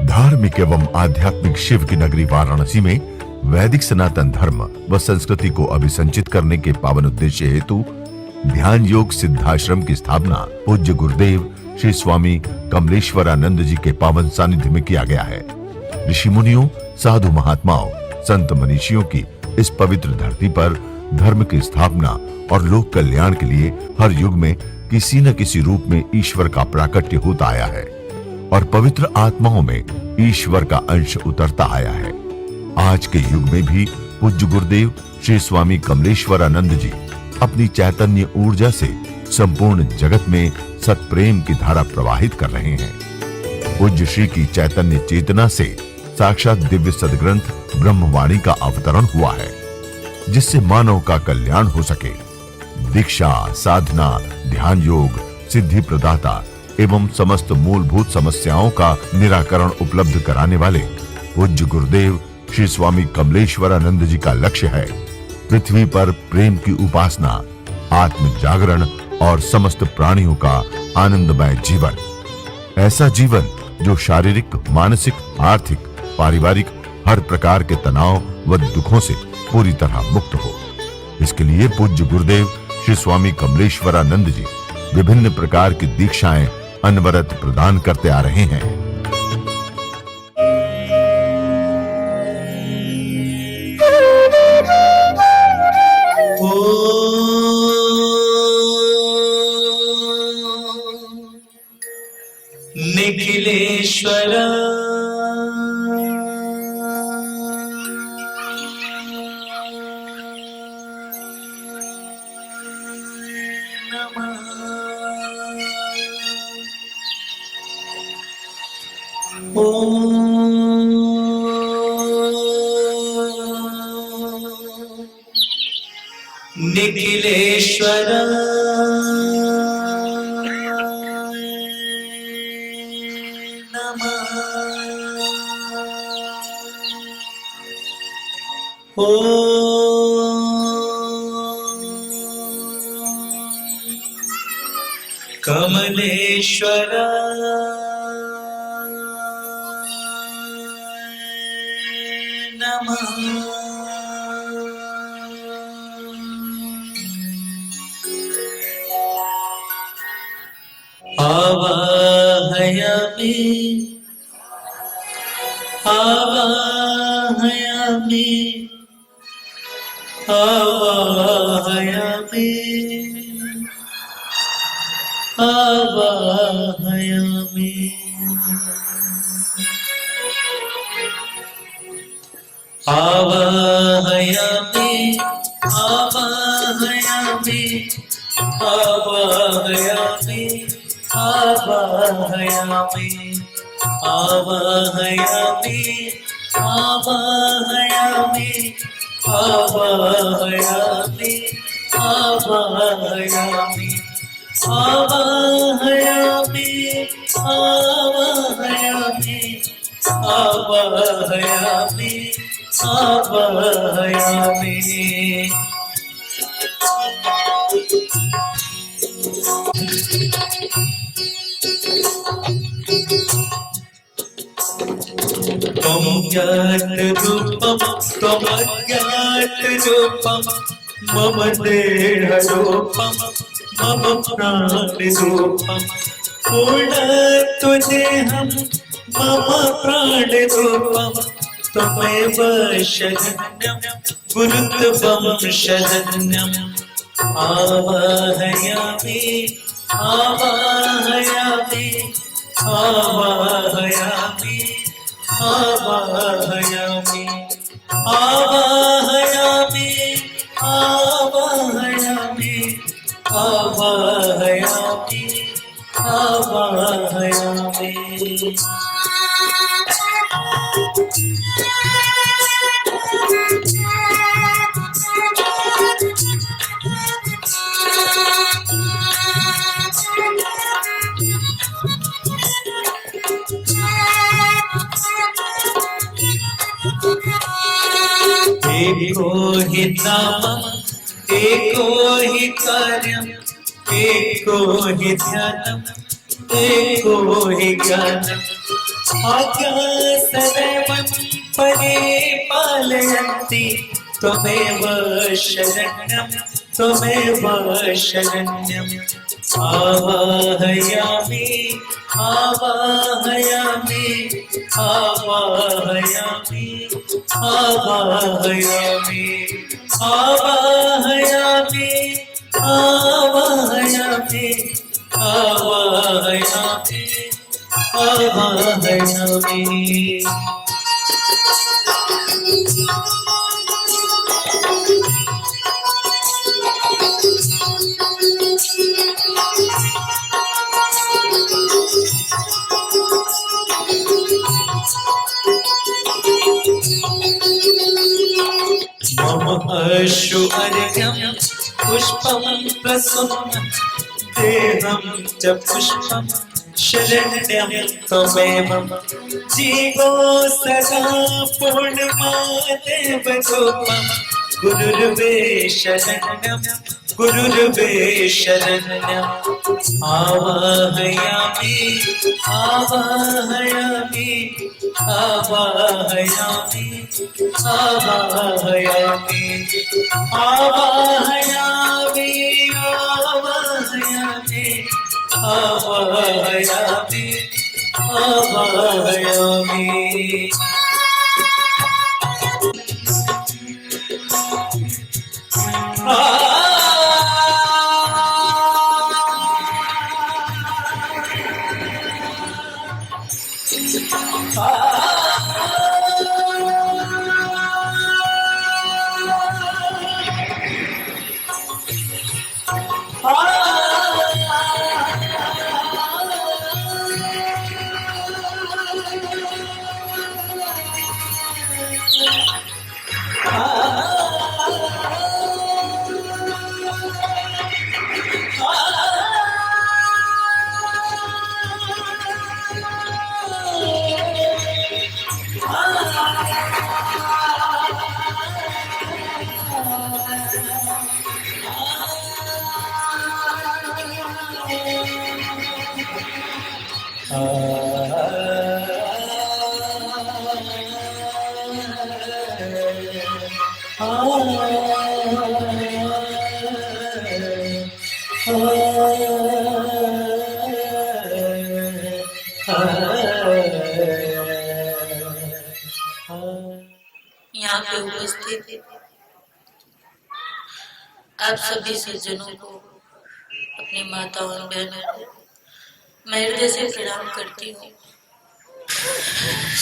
धार्मिक एवं आध्यात्मिक शिव की नगरी वाराणसी में वैदिक सनातन धर्म व संस्कृति को अभिसंचित करने के पावन उद्देश्य हेतु ध्यान योग सिद्धाश्रम की स्थापना पूज्य गुरुदेव श्री स्वामी कमलेश्वरानंद जी के पावन सानिध्य में किया गया है। ऋषि मुनियों, साधु महात्माओं, संत मनीषियों की इस पवित्र धरती पर धर्म की स्थापना और लोक कल्याण के लिए हर युग में किसी न किसी रूप में ईश्वर का प्राकट्य होता आया है और पवित्र आत्माओं में ईश्वर का अंश उतरता आया है। आज के युग में भी पूज्य गुरुदेव श्री स्वामी कमलेश्वरानंद जी अपनी चैतन्य ऊर्जा से संपूर्ण जगत में सत्प्रेम की धारा प्रवाहित कर रहे हैं। पूज्य श्री की चैतन्य चेतना से साक्षात दिव्य सदग्रंथ ब्रह्मवाणी का अवतरण हुआ है, जिससे मानव का कल्याण हो सके। दीक्षा, साधना, ध्यान योग, सिद्धि प्रदाता एवं समस्त मूलभूत समस्याओं का निराकरण उपलब्ध कराने वाले पूज्य गुरुदेव श्री स्वामी कमलेश्वरानंद जी का लक्ष्य है पृथ्वी पर प्रेम की उपासना, आत्म जागरण और समस्त प्राणियों का आनंदमय जीवन। ऐसा जीवन जो शारीरिक, मानसिक, आर्थिक, पारिवारिक हर प्रकार के तनाव व दुखों से पूरी तरह मुक्त हो। इसके लिए पूज्य गुरुदेव श्री स्वामी कमलेश्वरानंद जी विभिन्न प्रकार की दीक्षाएं अनवरत प्रदान करते आ रहे हैं। निखिलेश्वर निखिलेश्वर कमलेश्वर नमः। आवाहयामि आवाहयामि आवाहयामि आवाहयामि आवाहयामि आवाहयामि आवाहयामि आवाहयामि आवाहयामि आवाहयामि आवाहयामि आवाहयामि आवाहयामि आवाहयामि आवाहयामि आवाहयामि। त्वं ज्ञातरूपं त्वमज्ञातरूपं मम देहरूपं मम प्राणरूपं पूर्णत्वदेहं मम प्राणरूपं त्वमेव शरण्यं गुरुत्वं शरण्यम्। आवाहयामि आवाहयामि आवाहयामि आवाहयामि आवाहयामि आवाहयामि आवाहयामि आवाहयामि। एको हि नामम् एको हि कार्यम् एको हि ध्यानम् एको हि ज्ञानम् आज्ञा सदैव परिपालयन्ति त्वमेव शरण्यं त्वमेव शरण्यम् आवाहयामि आवाहयामि आवाहयामि आवाहयामि आवाहयामि आवाहयामि आवाहयामि आवाहयामि। मम अश्रु अर्घ्यं पुष्पं प्रसन्नं देहं च पुष्पं शरण्यं त्वमेव जीवो सदा पूर्णमादेव रूपं गुरुर्वे शरण्यं गुरुर्वे शरण्यम् आवाहयामि आवाहयामि आवाहयामि आवाहयामि आवाहयामि आवाहयामि आवाहयामि आवाहयामि। यहाँ पे उपस्थित आप सभी सज्जनों को, अपनी माताओं और बहनों को मैं हृदय से प्रणाम करती हूँ।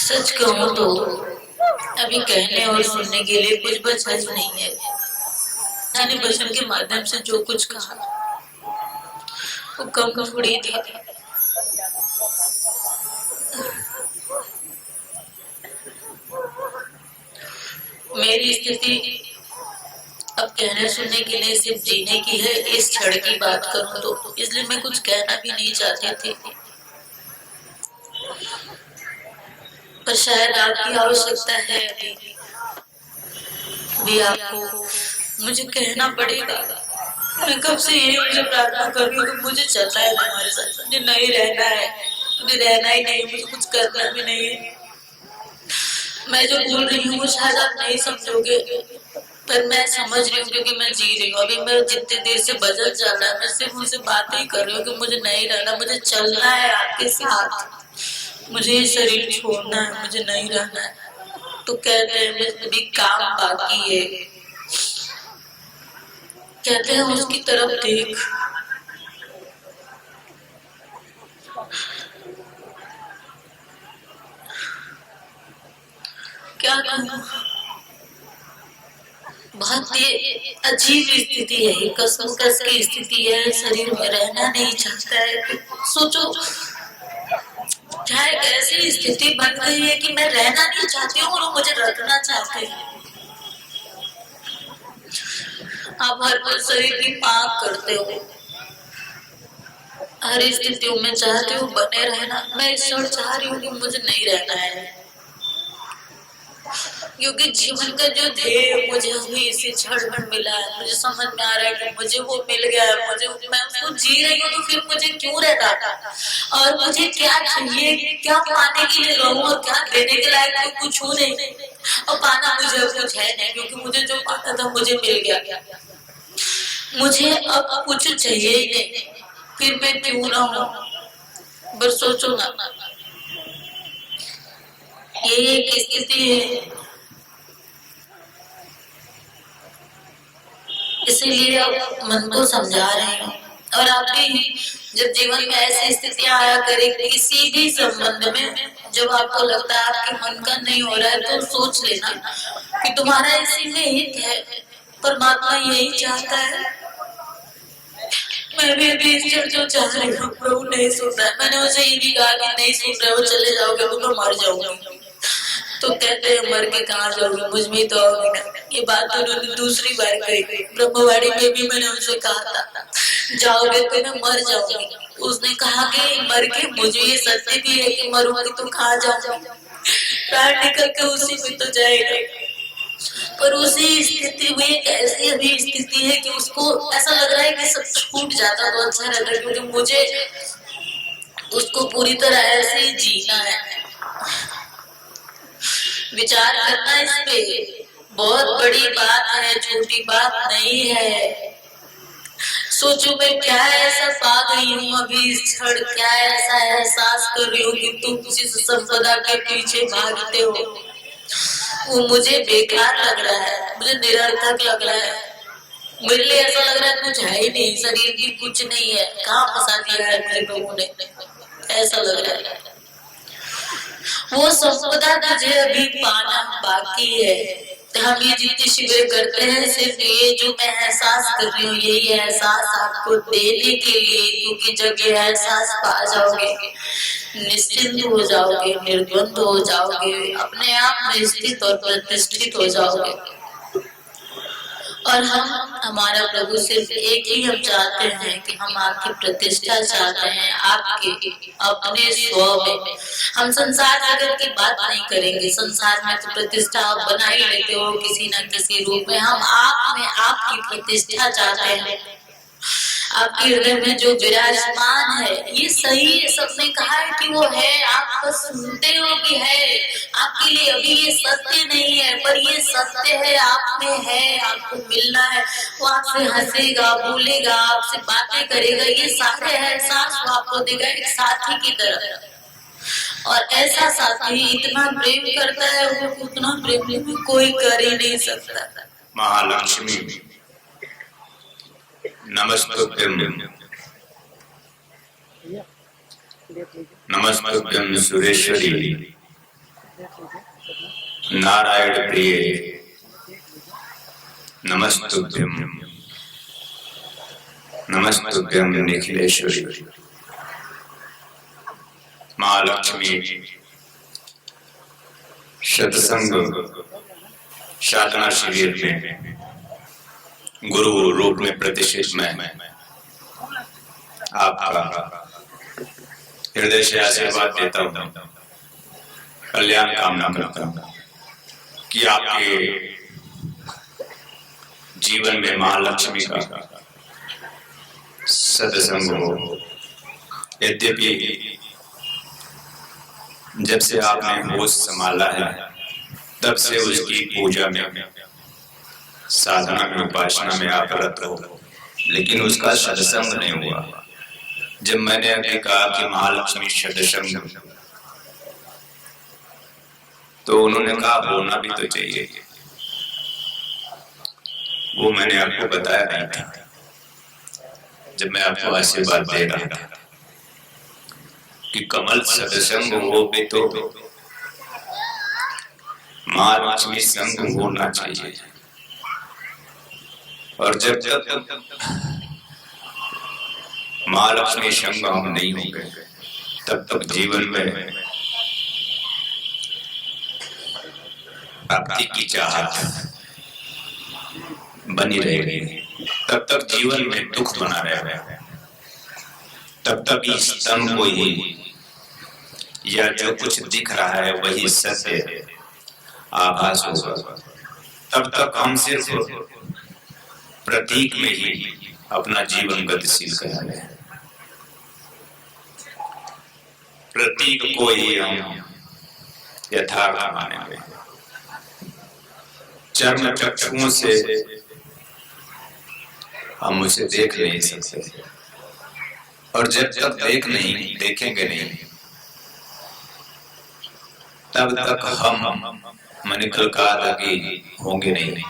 सच कहूँ तो अभी कहने और सुनने के लिए कुछ बचा ही नहीं है। मैंने बचन के माध्यम से जो कुछ कहा वो कम थोड़ी थी। मेरी स्थिति अब कहने सुनने के लिए सिर्फ जीने की है। इस क्षण की बात करूं तो इसलिए मैं कुछ कहना भी नहीं चाहती थी, पर शायद आपकी आवश्यकता है अभी आपको मुझे कहना पड़ेगा। मैं कब से यही मुझे प्रार्थना कर रही हूँ कि मुझे चलना है तुम्हारे साथ, मुझे नहीं रहना है, मुझे रहना ही नहीं, मुझे कुछ करना भी नहीं है। मैं जो बोल रही हूँ वो शायद आप नहीं समझोगे, पर मैं समझ रही हूँ क्योंकि मैं जी रही हूँ। अभी मैं जितनी देर से बजट चल रहा है, मैं सिर्फ उनसे बातें ही कर रही हूँ कि मुझे नहीं रहना, मुझे चलना है आपके साथ, मुझे ये शरीर छोड़ना है, मुझे नहीं रहना है। तो कहते हैं अभी काम बाकी है, कहते हैं उसकी तरफ देख। क्या कहूँ, बहुत ही अजीब स्थिति है, कसमकस की स्थिति है। शरीर में रहना नहीं चाहता है। सोचो क्या एक ऐसी स्थिति बन गई है कि मैं रहना नहीं चाहती हूँ और वो मुझे रखना चाहते हैं। आप हर पल शरीर की मांग करते हो, हर स्थितियों में चाहते हो बने रहना। मैं इस क्षण चाह रही हूँ कि मुझे नहीं रहना है। क्योंकि जीवन का जो ध्येय मुझे अभी इसी क्षण में मिला है, मुझे समझ में आ रहा है कि मुझे वो मिल गया है, मैं उसको जी रही हूँ, तो फिर मुझे क्यों रहना, और मुझे क्या चाहिए, क्या पाने के लिए रहूं और क्या देने के लायक तो कुछ हो नहीं, और पाना मुझे अब कुछ है नहीं, क्योंकि मुझे जो पाना था मुझे मिल गया, मुझे अब कुछ चाहिए ही नहीं, फिर मैं क्यों रहूं। बस सोचो ना, ये एक स्थिति है। इसीलिए अब मन को समझा रहे हैं, और आप भी जब जीवन में ऐसी स्थितियां आया करे किसी भी संबंध में, जब आपको लगता है आपके मन का नहीं हो रहा है, तो सोच लेना कि तुम्हारा इसी में हित है, परमात्मा यही चाहता है। मैं भी अभी इस जो चाह रही हूँ, प्रभु नहीं सुन रहा है। मैंने उसे ये भी कहा कि नहीं सुन रहे हो, चले जाओगे तो मैं मर जाऊंगी। तो कहते हैं मर के कहाँ जाओगे, मुझ में तो आओगे ना। ये बात उन्होंने दूसरी बार कही, ब्रह्मवाड़ी में भी मैंने उनसे कहा था जाओगे तो मैं मर जाऊंगी। उसने कहा कि मर के, मुझे ये सत्य भी है कि मरूंगी तो कहाँ जाऊंगी, प्राण निकल के उसी में तो जाएगा। पर उसी स्थिति में ऐसी अभी स्थिति है कि उसको ऐसा लग रहा है कि सब छूट जाता तो अच्छा रहता, क्योंकि मुझे उसको पूरी तरह ऐसे ही जीना है। विचार करना इस पे, बहुत बड़ी बात है, छोटी बात नहीं है। सोचो मैं क्या ऐसा पा गई हूँ अभी इस क्षण, क्या ऐसा एहसास कर रही हूँ कि तुम जिस संपदा के पीछे भागते हो वो मुझे बेकार लग रहा है, मुझे निरर्थक लग रहा है। मेरे लिए ऐसा लग रहा है कुछ है ही नहीं, शरीर की कुछ नहीं है, कहाँ फंसा दिया है मेरे लोगों ने, ऐसा लग रहा है। वो संपदा तुझे अभी पाना बाकी है। हम ये जितने शिविर करते हैं सिर्फ ये जो मैं एहसास कर रही हूँ, यही एहसास आपको देने के लिए, क्योंकि जब ये एहसास पा जाओगे निश्चिंत हो जाओगे, निर्द्वंद हो जाओगे, अपने आप में स्थित और प्रतिष्ठित हो जाओगे। और हम, हमारा प्रभु सिर्फ एक ही हम चाहते हैं कि हम आपकी प्रतिष्ठा चाहते हैं, आपके अपने स्व में। हम संसार जगत की बात नहीं करेंगे, संसार में तो प्रतिष्ठा आप बना ही लेते हो किसी न किसी रूप में। हम आप में आपकी प्रतिष्ठा चाहते हैं, आपके हृदय में जो विराजमान है। ये सही है, सबने कहा है कि वो है, आप बस सुनते हो कि है, आपके लिए अभी ये सत्य नहीं है, पर ये सत्य है, आप में है, आपको मिलना है। वो आपसे हंसेगा, बोलेगा, आपसे बातें करेगा, ये सारे एहसास वो आपको देगा एक साथी की तरह। और ऐसा साथी इतना प्रेम करता है, वो उतना प्रेम कोई कर ही नहीं सकता। महालक्ष्मी नमस्तुभ्यं नमस्तुभ्यं सुरेश्वरी नारायण प्रिय नमस्तुभ्यं नमस्तुभ्यं निखिलेश्वरी। महालक्ष्मी सत्संग साधना शिविर में गुरु रूप में प्रतिष्ठित मैं आपका हृदय से आशीर्वाद देता हूँ, कल्याण कामना करता हूँ कि आपके जीवन में महालक्ष्मी का सत्संग हो। यद्यपि जब से आपने होश संभाला है तब से उसकी पूजा में, साधना में, उपासना में आप रत हो, लेकिन उसका सत्संग नहीं हुआ। जब मैंने अभी कहा कि महालक्ष्मी सत्संग, तो उन्होंने कहा होना भी तो चाहिए। वो मैंने आपको बताया नहीं था जब मैं आपको आशीर्वाद दे रहा था कि कमल सत्संग हो भी तो महालक्ष्मी संग होना चाहिए। और जब तक महालक्ष्मी संग हम नहीं होंगे तब तक जीवन में प्राप्ति की चाहत बनी रहेगी, तब तक जीवन में दुख बना रहेगा, तब तक इस तन को ही या जो कुछ दिख रहा है वही सत्य है। आभास होगा, तब तक हम सिर्फ प्रतीक में ही अपना जीवन गतिशील करा रहे हैं। प्रतीक को ही हम यथार्थ मानेंगे। चर्म चक्षुओं से हम उसे देख नहीं सकते, और जब तक देखेंगे नहीं, तब तक हम मनिकल का आदि होंगे नहीं।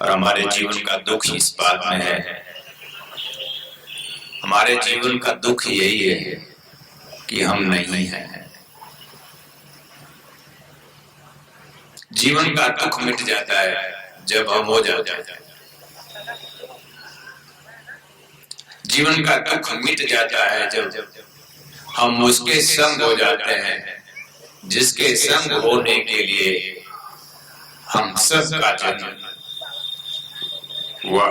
और हमारे जीवन का दुख इस बात में है, हमारे जीवन का दुख यही है कि हम नहीं हैं। जीवन का दुख मिट जाता है जब हम हो जाते हैं। जीवन का दुख मिट जाता है जब हम उसके संग हो जाते हैं, जिसके संग होने के लिए हम सब का जन्म हुआ।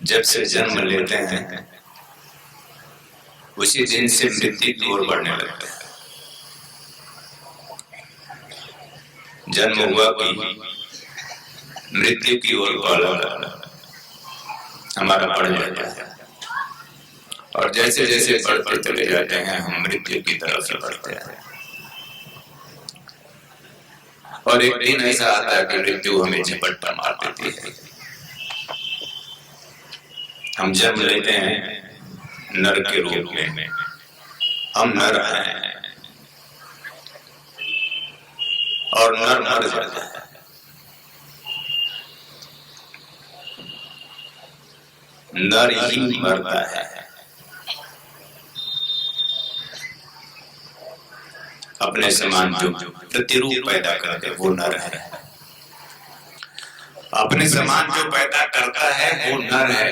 जब से जन्म लेते हैं उसी दिन से मृत्यु की ओर बढ़ने लगते हैं। जन्म हुआ कि मृत्यु की ओर बढ़ हमारा बढ़ जाता है, और जैसे जैसे बढ़ते चले जाते हैं हम मृत्यु की तरफ से बढ़ते हैं। और एक दिन ऐसा आता है कि मृत्यु हमें झपट्टा मार देती है। हम जन्म लेते हैं नर के रूप में, हम नर हैं और नर मर जाता है। नर ही मरता है। अपने समान जो प्रतिरूप पैदा करते वो नर है। अपने समान जो पैदा करता है वो नर है।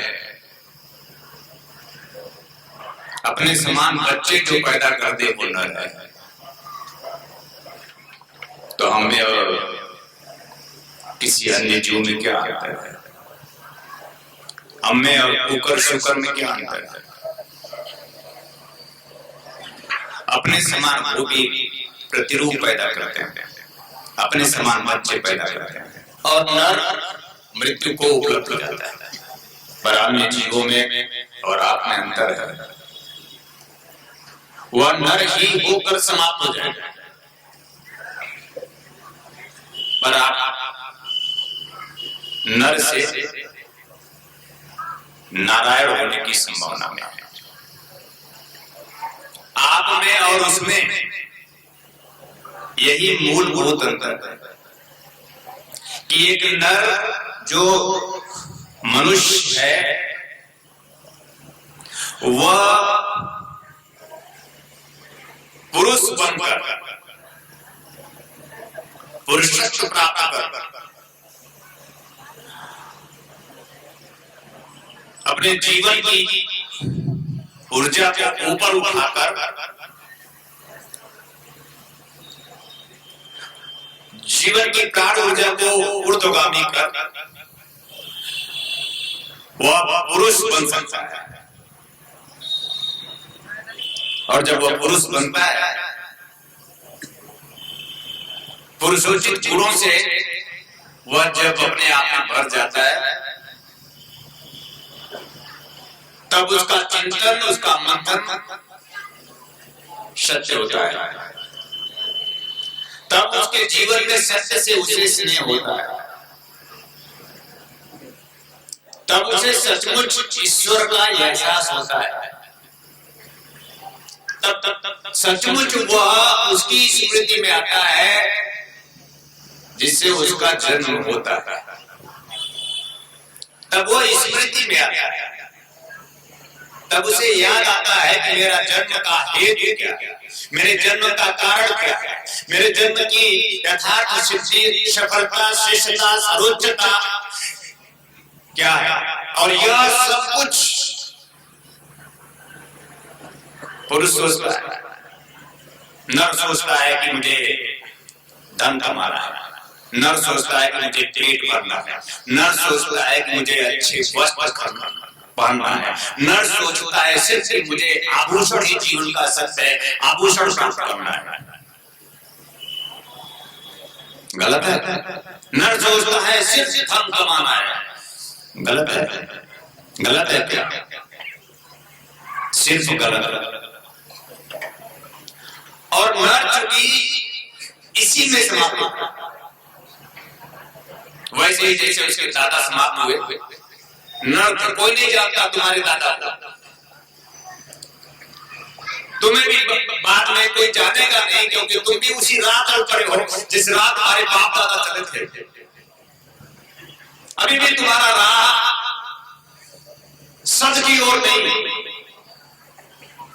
अपने समान बच्चे जो पैदा करते वो नर है। तो हमें और किसी अन्य जीव में क्या अंतर है? हमें और कुकर शुकर में क्या अंतर है? अपने समान वो भी प्रतिरूप पैदा करते हैं, अपने समान बच्चे पैदा करते हैं, और नर मृत्यु को उपलब्ध हो जाता है। पर अन्य जीवों में और आप में अंतर है। वह नर ही होकर समाप्त हो जाएगा, पर आप नर से नारायण होने की संभावना में है। आप में और उसमें यही मूलभूत अंतर है कि एक नर जो मनुष्य है वह पुरुष बनकर पुरुषत्व प्राप्त कर अपने जीवन की ऊर्जा को ऊपर उठाकर जीवन की प्राण ऊर्जा को ऊर्ध्वगामी कर वह पुरुष बन सकता है। और जब वह पुरुष बनता है पुरुषोचित गुणों से वह जब अपने आप में भर जाता है तब उसका चिंतन, उसका मंथन सत्य होता है। तब उसके जीवन में सत्य से उसे स्नेह होता है। तब उसे सचमुच ईश्वर का एहसास होता है। तब सचमुच वह उसकी स्मृति में आता है जिससे उसका जन्म होता है। तब वह स्मृति में आता है। तब उसे याद आता है कि मेरा जन्म का हेतु क्या है, मेरे जन्म का कारण क्या है, मेरे जन्म की यथार्थ सिद्धि, सफलता, श्रेष्ठता, सर्वोच्चता क्या है। और यह सब कुछ पुरुष सोचता है। नर सोचता है कि मुझे धन कमाना है, नर सोचता है कि मुझे पेट भरना है, नर सोचता है कि मुझे अच्छे वस्त्र पहनना है, नर सोचता है सिर्फ मुझे आभूषण ही जीवन का सत्य है, आभूषण प्राप्त करना है। गलत है। नर सोचता है सिर्फ धन कमाना है, गलत है। गलत है क्या? सिर्फ गलत। और नर चूंकि इसी में समाप्त, वैसे ही जैसे उसके दादा समाप्त हुए, नर को कोई नहीं जानता तुम्हारे दादा को, तुम्हें भी बाद में कोई जानेगा नहीं, क्योंकि तुम भी उसी राह चल पड़े हो जिस राह तुम्हारे बाप दादा चले थे। अभी भी तुम्हारा राह सच की ओर नहीं,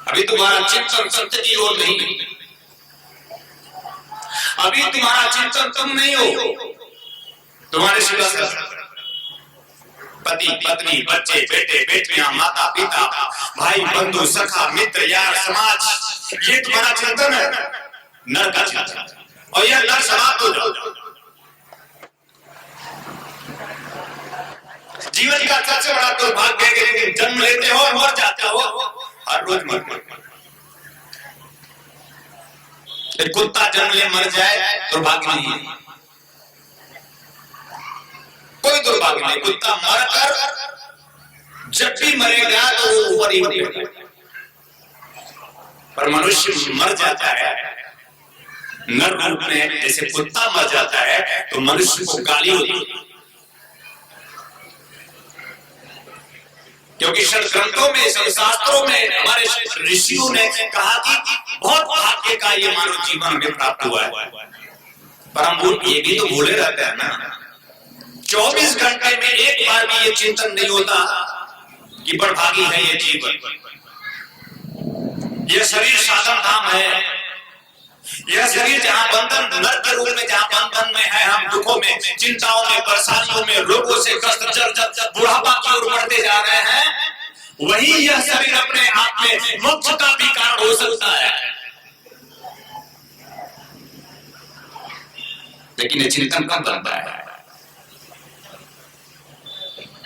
अभी तुम्हारा चिंतन सत्य की ओर नहीं, अभी तुम्हारा चिंतन तुम नहीं हो, तुम्हारे सिवा पति पत्नी बच्चे बेटे बेटियां माता पिता भाई बंधु सखा मित्र यार समाज, ये तुम्हारा चिंतन है, नर का चिंतन। और यह नर समाप्त हो जाओ। जीवन का सबसे बड़ा दुर्भाग्य है कि जन्म लेते हो और मर जाते हो, हर रोज मर। कुत्ता जन्म ले मर जाए दुर्भाग्य नहीं है, कोई दुर्भाग्य नहीं। कुत्ता मरकर जब भी मरेगा तो वो ऊपर ही मरेगा, पर मनुष्य मर जाता है नर रूप में। जैसे कुत्ता मर जाता है तो मनुष्य को गाली होती है, क्योंकि ग्रंथों में शास्त्रों में हमारे ऋषियों ने कहा कि बहुत भाग्य का ये मानव जीवन में प्राप्त हुआ है। पर हम ये भी तो भूले रहते हैं ना, 24 घंटे में एक बार भी ये चिंतन नहीं होता कि बड़भागी है ये जीवन, ये शरीर साधन धाम है, यह शरीर जहां बंधन नर के रूप में, जहां बंधन में है, हम दुखों में चिंताओं में परेशानियों में रोगों से ग्रस्त जर बुढ़ापा की ओर बढ़ते जा रहे हैं, वही यह शरीर अपने आप में मोक्ष का भी कारण हो सकता है। लेकिन ये चिंतन कब बनता है?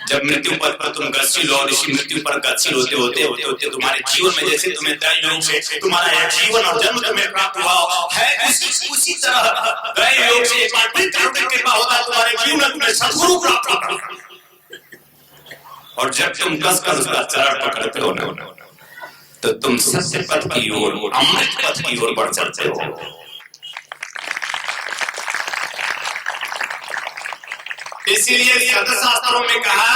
जब मृत्यु पद पर तुम गतिशील हो, ऋषि मृत्यु पर गतिशील होते होते होते होते तुम्हारे जीवन में जैसे तुम्हें दैव योग से तुम्हारा यह जीवन और जन्म तुम्हें प्राप्त हुआ है, उसी तरह दैव योग से एक बार फिर कृपा होता है तुम्हारे जीवन में, तुम्हें सद्गुरु प्राप्त होता है। और जब तुम कसकर उसका चरण पकड़ते हो ना, तो तुम सत्य पथ की ओर, अमृत पथ की ओर बढ़ चलते हो। इसीलिए शास्त्रों में कहा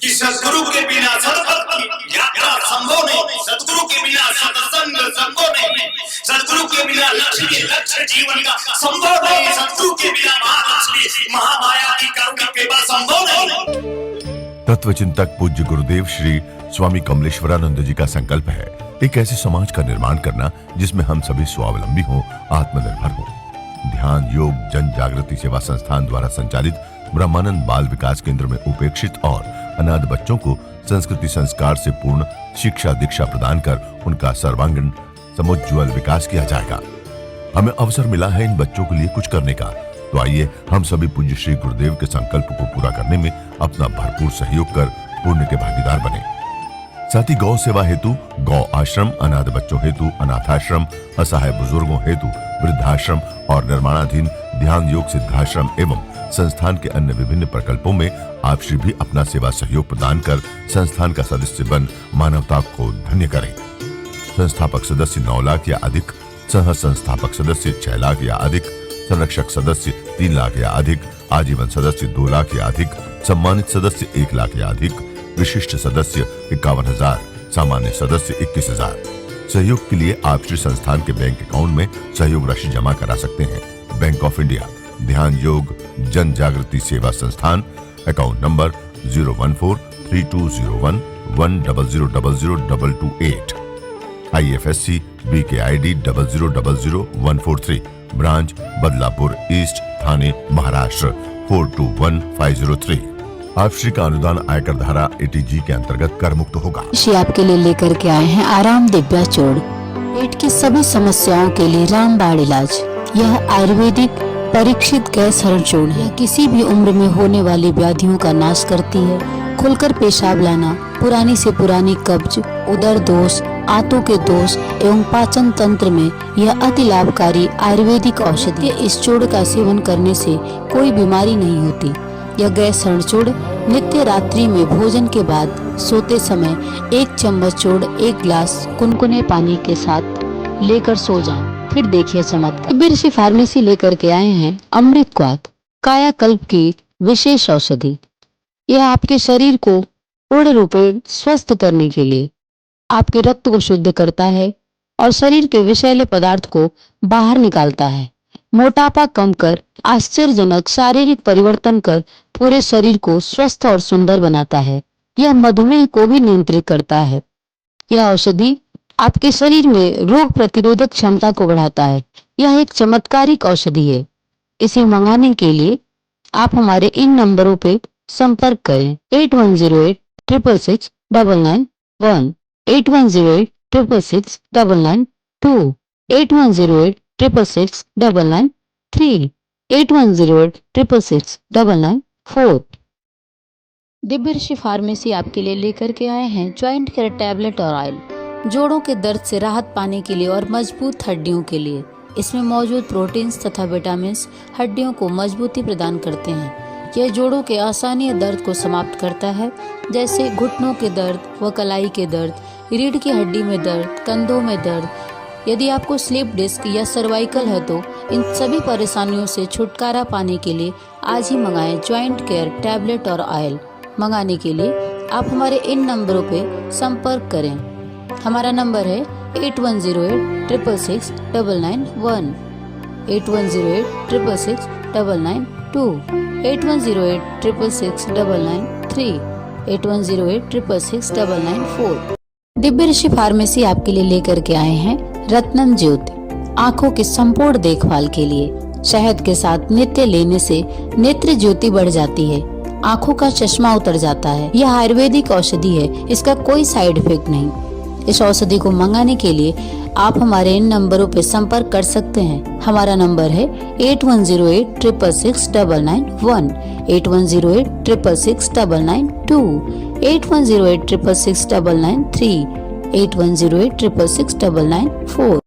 कि सद्गुरु के बिना सत्पथ की यात्रा संभव नहीं, सद्गुरु के बिना सत्संग संभव नहीं, सद्गुरु के बिना लक्ष्य जीवन का संभव नहीं, सद्गुरु के बिना महालक्ष्मी महामाया की करुणा कृपा संभव नहीं। तत्वचिंतक पूज्य गुरुदेव श्री स्वामी कमलेश्वरानंद जी का संकल्प है एक ऐसे समाज का निर्माण करना जिसमें हम सभी स्वावलंबी हों, आत्मनिर्भर हों। ध्यान योग जन जागृति सेवा संस्थान द्वारा संचालित ब्रह्मानंद बाल विकास केंद्र में उपेक्षित और अनाथ बच्चों को संस्कृति संस्कार से पूर्ण शिक्षा दीक्षा प्रदान कर उनका सर्वांगीण समुज्ज्वल विकास किया जाएगा। हमें अवसर मिला है इन बच्चों के लिए कुछ करने का, तो आइए हम सभी पूज्य श्री गुरुदेव के संकल्प को पूरा करने में अपना भरपूर सहयोग कर पुण्य के भागीदार बने। साथ ही गौ सेवा हेतु गौ आश्रम, अनाथ बच्चों हेतु अनाथाश्रम, असहाय बुजुर्गों हेतु वृद्धाश्रम और निर्माणाधीन ध्यान योग सिद्धाश्रम एवं संस्थान के अन्य विभिन्न प्रकल्पों में आप श्री भी अपना सेवा सहयोग प्रदान कर संस्थान का सदस्य बन मानवता को धन्य करें। संस्थापक सदस्य 9 लाख या अधिक, सह संस्थापक सदस्य 6 लाख या अधिक, संरक्षक सदस्य 3 लाख या अधिक, आजीवन सदस्य 2 लाख या अधिक, सम्मानित सदस्य 1 लाख या अधिक, विशिष्ट सदस्य 51,000, सामान्य सदस्य 21,000। सहयोग के लिए आप श्री संस्थान के बैंक अकाउंट में सहयोग राशि जमा करा सकते हैं। बैंक ऑफ इंडिया ध्यान योग जन Jagriti Seva Sansthan, account number 014320110002228, IFSC BKID 0000143, branch Badlapur east, Thane Maharashtra 421503। आप श्री का अनुदान आयकर धारा 80G के अंतर्गत कर मुक्त होगा। श्री आपके लिए लेकर के आए हैं आराम दिव्या चूर्ण, पेट की सभी समस्याओं के लिए रामबाण इलाज। यह आयुर्वेदिक परीक्षित गैस हरण चूर्ण है, किसी भी उम्र में होने वाली व्याधियों का नाश करती है, खुलकर पेशाब लाना, पुरानी से पुरानी कब्ज, उदर दोष, आंतों के दोष एवं पाचन तंत्र में यह अति लाभकारी आयुर्वेदिक औषधि है। इस चूर्ण का सेवन करने से कोई बीमारी नहीं होती। यह गैस चूर्ण नित्य रात्रि में भोजन के बाद सोते समय 1 चम्मच चूर्ण 1 गिलास कुनकुने पानी के साथ लेकर सो जाएं। फिर देखिए चमत्कार। दिव्य ऋषि फार्मेसी लेकर के आए हैं अमृत क्वाथ, कायाकल्प की विशेष औषधि। यह आपके शरीर को पूर्ण रूप से स्वस्थ करने के लिए आपके रक्त को शुद्ध करता है और शरीर के विषैले पदार्थ को बाहर निकालता है। मोटापा कम कर आश्चर्यजनक शारीरिक परिवर्तन कर पूरे शरीर को स्वस्थ और सुंदर बनाता है। यह मधुमेह को भी नियंत्रित करता है। यह औषधि आपके शरीर में रोग प्रतिरोधक क्षमता को बढ़ाता है। यह एक चमत्कारिक औषधि है। इसे मंगाने के लिए आप हमारे इन नंबरों पे संपर्क करें 8108666991, 8108666992, 8108666993, 8108666994। दिव्य ऋषि फार्मेसी आपके लिए लेकर के आए हैं ज्वाइंट केयर टैबलेट और ऑयल, जोड़ों के दर्द से राहत पाने के लिए और मजबूत हड्डियों के लिए। इसमें मौजूद प्रोटीन्स तथा विटामिन हड्डियों को मजबूती प्रदान करते हैं। यह जोड़ों के असहनीय दर्द को समाप्त करता है, जैसे घुटनों के दर्द व कलाई के दर्द, रीढ़ की हड्डी में दर्द, कंधों में दर्द। यदि आपको स्लिप डिस्क या सर्वाइकल है तो इन सभी परेशानियों से छुटकारा पाने के लिए आज ही मंगाएं ज्वाइंट केयर टैबलेट और ऑयल। मंगाने के लिए आप हमारे इन नंबरों पे संपर्क करें। हमारा नंबर है 8108666991, 8108666992, 8108666993, 8108666994। दिव्य ऋषि फार्मेसी आपके लिए लेकर के आए हैं रत्नम ज्योति, आंखों की संपूर्ण देखभाल के लिए। शहद के साथ नित्य लेने से नेत्र ज्योति बढ़ जाती है, आंखों का चश्मा उतर जाता है। यह आयुर्वेदिक औषधि है, इसका कोई साइड इफेक्ट नहीं। इस औषधि को मंगाने के लिए आप हमारे इन नंबरों पर संपर्क कर सकते हैं। हमारा नंबर है 8108666991, 8108666992, 8108666993, 8108666994।